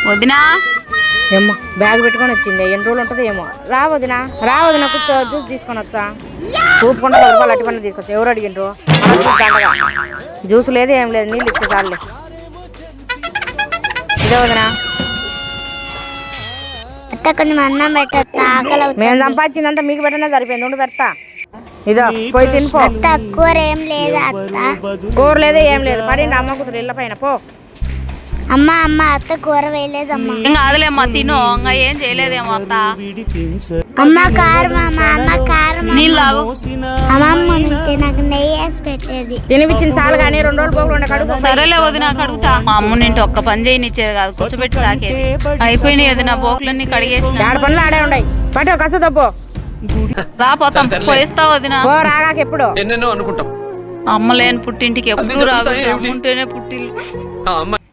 వదినా ఏమో బ్యాగ్ పెట్టుకొని వచ్చింది, ఎన్ని రోజులు ఉంటుందో ఏమో. రా వదినా కూర్చో, జ్యూస్ తీసుకొని వచ్చా. ఊపుకుంటా 10 రూపాయలు అట్టి పని తీసుకొచ్చా. ఎవరు అడిగిండ్రు? జ్యూస్ లేదు ఏం లేదు, నీళ్ళు ఇచ్చే చాలులే. ఇదే వదినా మేము సంపాదించిందంతా మీకు పెట్టనే సరిపోయింది. ఉండి పెడతా, ఇదో పోయి తినిపో. కూర ఏం లేదా అత్త? కూర లేదు ఏం లేదు, పడింది అమ్మ కూతురు ఇళ్ళ పైన. పో అమ్మ అత్త కూర వేయలేదమ్మా. ఇంకా అదిలేమ్మా, తిను. ఇంకా ఏం చేయలేదేమో అత్త. అమ్మ కారం, అమ్మ కారం. నీళ్ళు తాగు. అమ్మమ్మ నాకు నెయ్యి వేసి పెట్టేది. తినిపించిన చాలు కానీ 2 రోజులు పోకుండా కడుగు. సరేలే వదినా, కడుగుతా. మా అమ్మ నింటి ఒక్క పని చేయనిచ్చేది కాదు, కూర్చోబెట్టి సాకేది. అయిపోయినాయి వదినా, బోకులన్నీ కడిగేసి. 7 పనులు ఆడే ఉన్నాయి. పట్టు కసు తప్పు రాపోతాం, పోయిస్తావు వదినా. రాగాక ఎప్పుడు అమ్మ లేని పుట్టింటికి ఎప్పుడు రాదు, అమ్ముంటేనే పుట్టిల్లు.